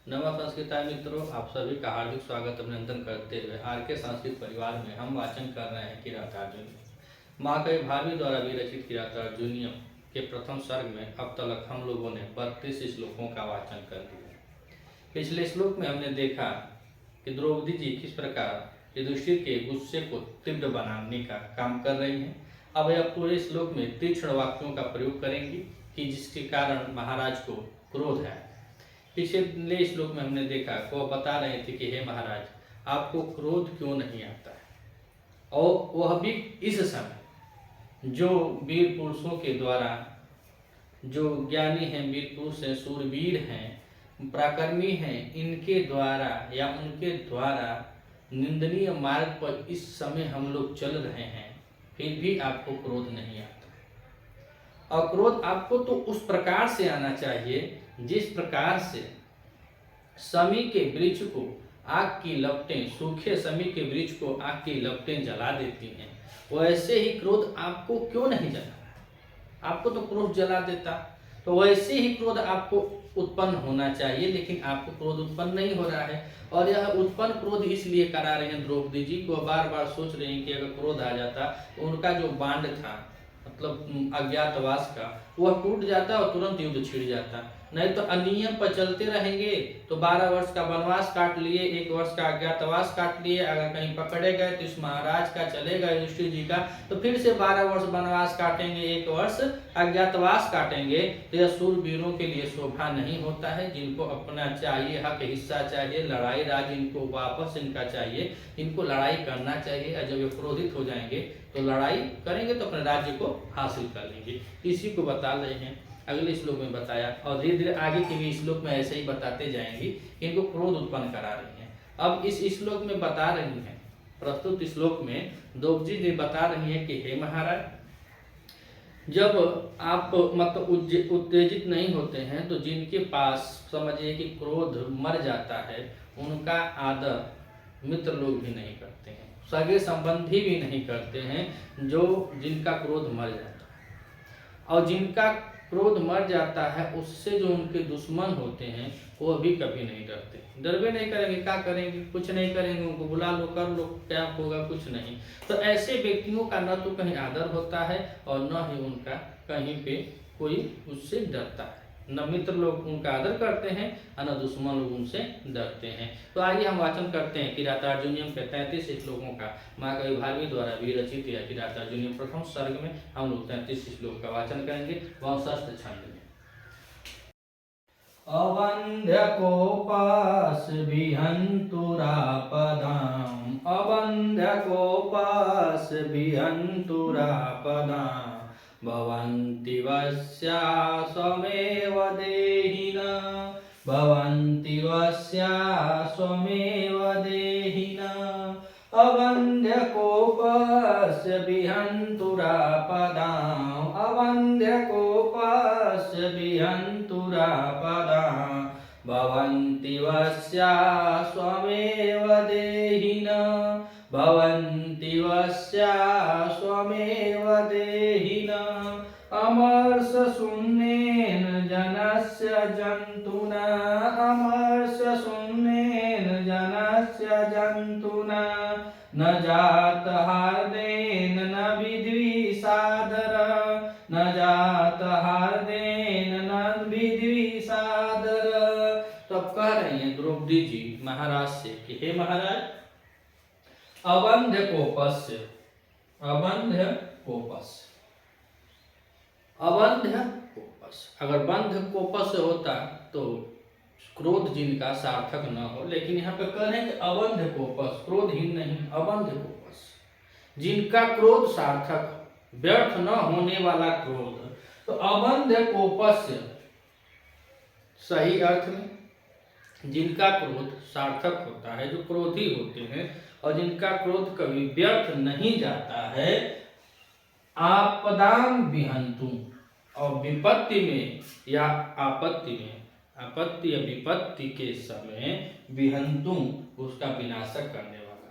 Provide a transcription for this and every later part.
नमः संस्कृताय मित्रों, आप सभी का हार्दिक स्वागत अभिनंदन करते हुए आर के संस्कृत परिवार में हम वाचन कर रहे हैं किरातार्जुनीय। महाकवि भारवी द्वारा विरचित किरातार्जुनीय के प्रथम सर्ग में अब तक हम लोगों ने 32 श्लोकों का वाचन कर लिया। पिछले श्लोक में हमने देखा कि द्रौपदी जी किस प्रकार युधिष्ठिर के गुस्से को तीव्र बनाने का काम कर रही हैं। अब यह पूरे श्लोक में तीक्ष्ण वाक्यों का प्रयोग करेंगी कि जिसके कारण महाराज को क्रोध है। पिछले श्लोक में हमने देखा वो बता रहे थे कि हे महाराज, आपको क्रोध क्यों नहीं आता है, और वह भी इस समय जो वीर पुरुषों के द्वारा, जो ज्ञानी हैं, वीर पुरुष हैं, सूरवीर हैं, पराक्रमी हैं, इनके द्वारा या उनके द्वारा निंदनीय मार्ग पर इस समय हम लोग चल रहे हैं, फिर भी आपको क्रोध नहीं आता। और क्रोध आपको तो उस प्रकार से आना चाहिए जिस प्रकार से समी के वृक्ष को आग की लपटें, सूखे समी के वृक्ष को आग की लपटें जला देती हैं, वैसे ही क्रोध आपको क्यों नहीं जला रहा है? आपको तो क्रोध जला देता। तो वैसे ही क्रोध आपको उत्पन्न होना चाहिए, लेकिन आपको क्रोध उत्पन्न नहीं हो रहा है। और यह उत्पन्न क्रोध इसलिए करा रहे हैं द्रौपदी जी को, बार बार सोच रहे हैं कि अगर क्रोध आ जाता तो उनका जो बांड था, मतलब अज्ञातवास का, वह टूट जाता और तुरंत युद्ध छिड़ जाता। नहीं तो अनियम पर चलते रहेंगे तो 12 वर्ष का वनवास काट लिए, 1 वर्ष का अज्ञातवास काट लिए, अगर कहीं पकड़े गए तो इस महाराज का चलेगा, युधिष्ठिर जी का, तो फिर से 12 वर्ष वनवास काटेंगे, 1 वर्ष अज्ञातवास काटेंगे। तो यह सूरवीरों के लिए शोभा नहीं होता है। जिनको अपना चाहिए, हक हिस्सा चाहिए, लड़ाई राज इनको वापस इनका चाहिए, इनको लड़ाई करना चाहिए। और जब ये क्रोधित हो जाएंगे तो लड़ाई करेंगे तो अपने राज्य को हासिल कर लेंगे। इसी को बता रहे हैं, अगले श्लोक में बताया, और धीरे धीरे आगे के भी श्लोक में ऐसे ही बताते जाएंगी कि इनको क्रोध उत्पन्न करा रही हैं। अब इस श्लोक में बता रही हैं, प्रस्तुत श्लोक में द्रौपदी जी बता रही हैं कि हे महाराज, जब आप मतलब उत्तेजित नहीं होते हैं तो जिनके पास समझिए कि क्रोध मर जाता है, उनका आदर मित्र लोग भी नहीं करते हैं, सगे संबंधी भी नहीं करते हैं, जिनका क्रोध मर जाता है। और जिनका क्रोध मर जाता है उससे जो उनके दुश्मन होते हैं वो भी कभी नहीं डरते, डरवे नहीं करेंगे, क्या करेंगे, कुछ नहीं करेंगे, उनको बुला लो, कर लो, क्या होगा, कुछ नहीं। तो ऐसे व्यक्तियों का न तो कहीं आदर होता है और न ही उनका कहीं पे कोई उससे डरता है। न मित्र लोग उनका आदर करते हैं और न दुश्मन लोग उनसे डरते हैं। तो आइए हम वाचन करते हैं किरातार्जुनीयम के 33 श्लोकों का। महाकवि भारवी द्वारा विरचित या किरातार्जुनीयम प्रथम सर्ग में हम लोग 33 श्लोक का वाचन करेंगे वंशस्थ छंद में। अवंध्य कोपास विहंतुरापदाम, अवंध्य कोपास विहंतुरापदाम, भवन्ति वस्या स्वमेव देहिना, भवन्ति वस्या स्वमेव देहिना। अवंध्य कोपस्य विहंतुरापदाम्, अवंध्य कोपस्य विहंतुरापदाम्, भवन्ति वस्या स्वमेव देहिना, भवन्ति वस्या स्वमेव देहिना। अमर्ष शून्येन जनस्य जन्तुना, अमर्ष शून्येन जनस्य जन्तुना, न जात हार्देन न विद्विषादर, न जात हार्देन न विद्विषादर। तो अब कह रही हैं द्रौपदी जी महाराज से कि हे महाराज, अवंध्य कोपस्य, अवंध्य कोपस्य, अवंध्य कोपस्य, अगर बंध कोपस्य होता तो क्रोध जिनका सार्थक न हो, लेकिन यहाँ पे कह रहे हैं कि अवंध्य कोपस, क्रोधहीन नहीं, अवंध्य कोपस, जिनका क्रोध सार्थक, व्यर्थ न होने वाला क्रोध। तो अवंध्य कोपस्य सही अर्थ में जिनका क्रोध सार्थक होता है, जो क्रोधी होते हैं और जिनका क्रोध कभी व्यर्थ नहीं जाता है। आपदाम विहंतु, और विपत्ति में या आपत्ति में, आपत्ति या विपत्ति के समय विहंतु उसका विनाशक करने वाला।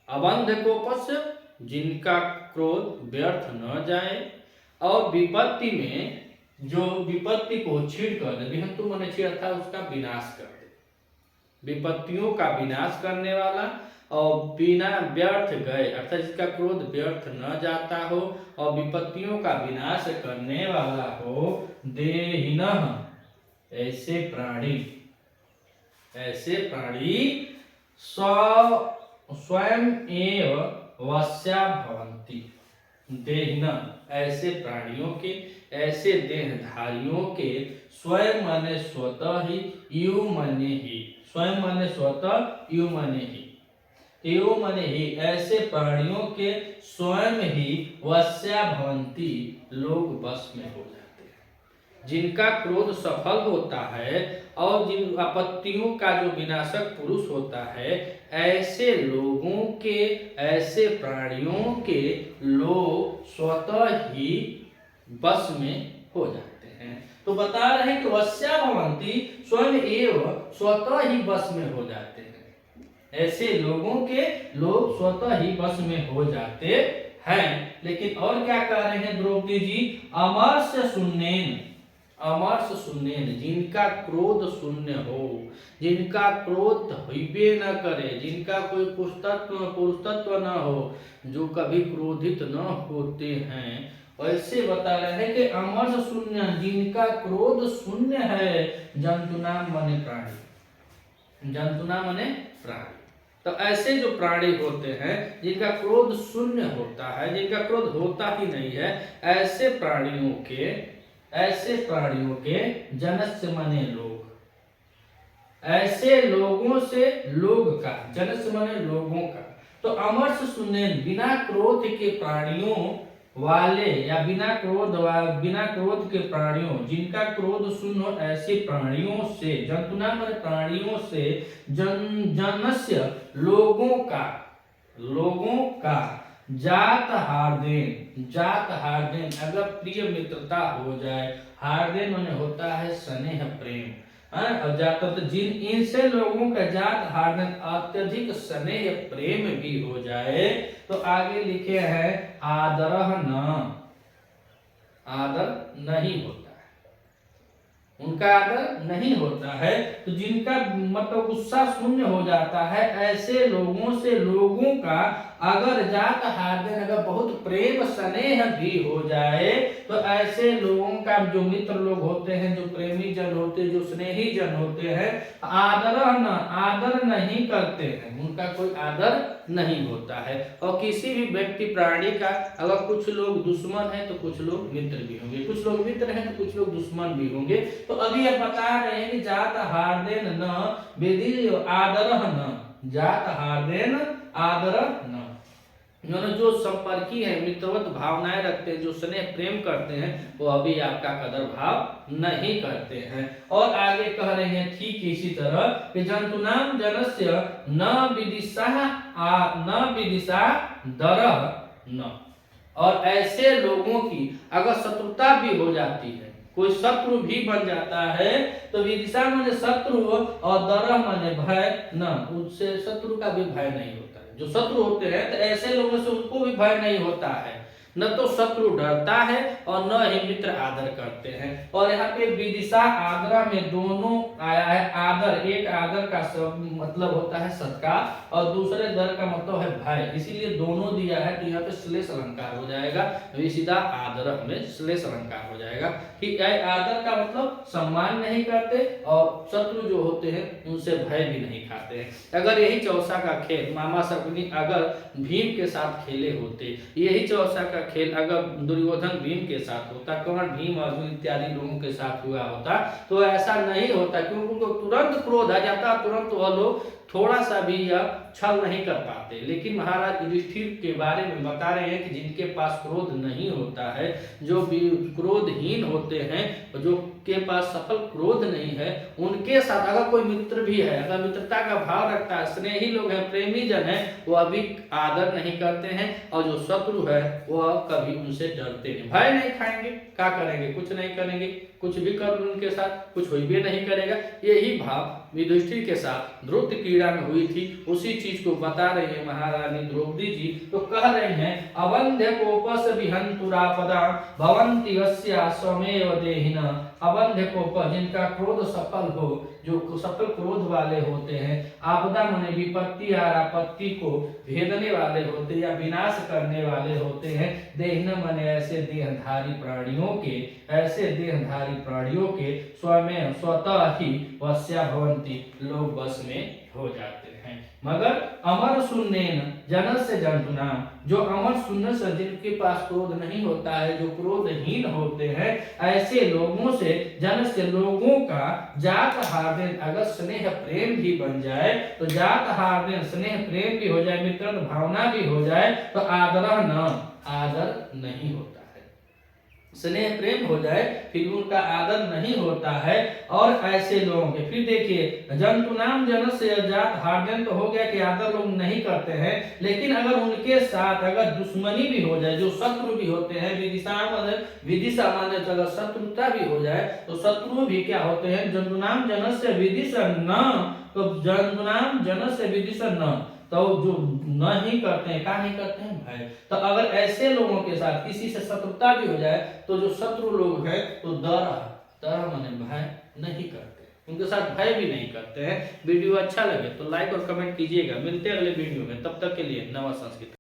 अवंध्य कोपस्य जिनका क्रोध व्यर्थ न जाए, और विपत्ति में जो विपत्ति को छीड़ कर दे, विहंतु माने छीड़ था उसका विनाश कर दे, विपत्तियों का विनाश करने वाला और बिना व्यर्थ गए अर्थात जिसका क्रोध व्यर्थ न जाता हो और विपत्तियों का विनाश करने वाला हो। देहिनः ऐसे प्राणी स्वयं एव वश्या भवन्ति। देहिनः ऐसे प्राणियों के, ऐसे देहधारियों के स्वयं माने स्वतः ही, यु माने ही, स्वयं माने स्वतः, यु माने ही, यो माने ही, ऐसे प्राणियों के स्वयं ही वश्या भवन्ति लोग वश में हो जाते हैं। जिनका क्रोध सफल होता है और जिन आपत्तियों का जो विनाशक पुरुष होता है, ऐसे लोगों के, ऐसे प्राणियों के लोग स्वतः ही वश में हो जाते हैं। तो बता रहे हैं कि वश्या भवन्ति स्वयं एव स्वतः ही वश में हो जाते हैं। ऐसे लोगों के लोग स्वतः ही वश में हो जाते हैं। लेकिन और क्या कह रहे हैं द्रौपदी जी? अमर्ष शून्येन, अमर्ष शून्येन, जिनका क्रोध शून्य हो, जिनका क्रोध होइबे न करे, जिनका कोई पुरुषत्व न हो, जो कभी क्रोधित न होते हैं, ऐसे बता रहे हैं कि अमर्ष शून्य, जिनका क्रोध शून्य है। जंतुनाम माने प्राणी, जंतुनाम माने प्राणी। तो ऐसे जो प्राणी होते हैं जिनका क्रोध शून्य होता है, जिनका क्रोध होता ही नहीं है, ऐसे प्राणियों के जनस्य माने लोग, ऐसे लोगों से लोग का, जनस्य माने लोगों का। तो अमर्ष शून्य, बिना क्रोध के प्राणियों वाले या बिना क्रोध के प्राणियों, जिनका क्रोध शून्य हो, ऐसे प्राणियों से, जंतुना माने प्राणियों से, जनस्य लोगों का जात हार्देन, जात हार्देन अगर प्रिय मित्रता हो जाए, हार्देन माने होता है स्नेह प्रेम, तो जिन इनसे लोगों का जात हार्देन अत्यधिक स्नेह प्रेम भी हो जाए, तो आगे लिखे हैं आदरह न, आदर नहीं होता है, उनका आदर नहीं होता है। तो जिनका मतलब गुस्सा शून्य हो जाता है, ऐसे लोगों से लोगों का अगर जात हार्देन, अगर बहुत प्रेम स्नेह भी हो जाए, तो ऐसे लोगों का जो मित्र लोग होते हैं, जो प्रेमी जन होते हैं, जो स्नेही जन होते हैं, आदर नहीं करते हैं, उनका कोई आदर नहीं होता है। और किसी भी व्यक्ति प्राणी का अगर कुछ लोग दुश्मन है तो कुछ लोग मित्र भी होंगे, कुछ लोग मित्र हैं तो कुछ लोग दुश्मन भी होंगे। तो अभी आप बता रहे हैं कि जात हार्देन न विधि आदरह न, जात हार्देन आदरह न, जो संपर्की है, मित्रवत भावनाएं रखते हैं, जो स्नेह प्रेम करते हैं, वो अभी आपका कदर भाव नहीं करते हैं। और आगे कह रहे हैं ठीक इसी तरह कि जंतुनाम जनस्य न विदिशा दरह न, और ऐसे लोगों की अगर शत्रुता भी हो जाती है, कोई शत्रु भी बन जाता है, तो विदिशा माने शत्रु और दरह माने भय न, उससे शत्रु का भी भय नहीं होता है। जो शत्रु होते हैं तो ऐसे लोगों से उनको भी भय नहीं होता है, न तो शत्रु डरता है और न ही मित्र आदर करते हैं। और यहाँ पे विदिशा आदरा में दोनों आया है। आदर, एक आदर का मतलब होता है सत्कार और दूसरे दर का मतलब है भय, इसीलिए दोनों दिया है। तो यहाँ पे श्लेष अलंकार हो जाएगा, विशिदा आदर में श्लेष अलंकार हो जाएगा कि आदर का मतलब सम्मान नहीं करते और शत्रु जो होते हैं उनसे भय भी नहीं खाते हैं। अगर यही चौसा का खेल मामा शकुनी अगर भीम के साथ खेले होते, यही चौसा का खेल अगर दुर्योधन भीम के साथ होता, कर्ण भीम अर्जुन इत्यादि लोगों के साथ हुआ होता, तो ऐसा नहीं होता, क्योंकि उनको तुरंत क्रोध आ जाता, तुरंत वह लोग थोड़ा सा भी यह छल नहीं कर पाते। लेकिन महाराज युधिष्ठिर के बारे में बता रहे हैं कि जिनके पास क्रोध नहीं होता है, जो क्रोधहीन होते हैं, जो के पास सफल क्रोध नहीं है, उनके साथ अगर कोई मित्र भी है, अगर मित्रता का भाव रखता है, स्नेही लोग हैं, प्रेमी जन है, वो अभी आदर नहीं करते हैं, और जो शत्रु है वो कभी उनसे डरते नहीं, भय नहीं खाएंगे, क्या करेंगे, कुछ नहीं करेंगे, कुछ भी कर उनके साथ कुछ हो भी नहीं करेगा। यही भाव युधिष्ठिर के साथ द्रौपदी क्रीड़ा में हुई थी, उसी चीज को बता रही है महारानी द्रौपदी जी। तो कह रही हैं अवंध्य कोपस विहंतुरापदा भवन्ति वस्या स्वमेव देहिना। अवंध्य कोप जिनका क्रोध सफल हो, जो सफल क्रोध वाले होते हैं, आपदा माने विपत्ति और आपत्ति को भेदने वाले होते या विनाश करने वाले होते हैं। देहिना माने ऐसे देहधारी प्राणियों के, ऐसे देहधारी प्राणियों के स्वयं स्वतः ही वश्या भवंती, लोग बस में हो जाते हैं। मगर अमर सुन्नेन जनस्य जंतुना, जो अमर सुनने से जिनके पास क्रोध नहीं होता है, जो क्रोधहीन होते हैं, ऐसे लोगों से जन से लोगों का जात हार्देन, अगर स्नेह प्रेम भी बन जाए तो जात हार्देन स्नेह प्रेम भी हो जाए, मित्र भावना भी हो जाए, तो आदर न, आदर नहीं होता है। स्नेह प्रेम हो जाए फिर उनका आदर नहीं होता है। और ऐसे लोगों के फिर देखिए जंतुनाम जन से जात हार्दन, तो हो गया कि आदर लोग नहीं करते हैं, लेकिन अगर उनके साथ अगर दुश्मनी भी हो जाए, जो शत्रु भी होते हैं, विदिशा माने अगर शत्रुता भी हो जाए तो शत्रु भी क्या होते हैं, जंतुनाम जन से विदिशा न, तो जंतुनाम जन से विदिशा न, तो जो नहीं करते हैं, क्या नहीं करते हैं, भय। तो अगर ऐसे लोगों के साथ किसी से शत्रुता भी हो जाए तो जो शत्रु लोग हैं तो दर माने भय नहीं करते, उनके साथ भय भी नहीं करते हैं। वीडियो अच्छा लगे तो लाइक और कमेंट कीजिएगा। मिलते हैं अगले वीडियो में, तब तक के लिए नवा संस्कृत।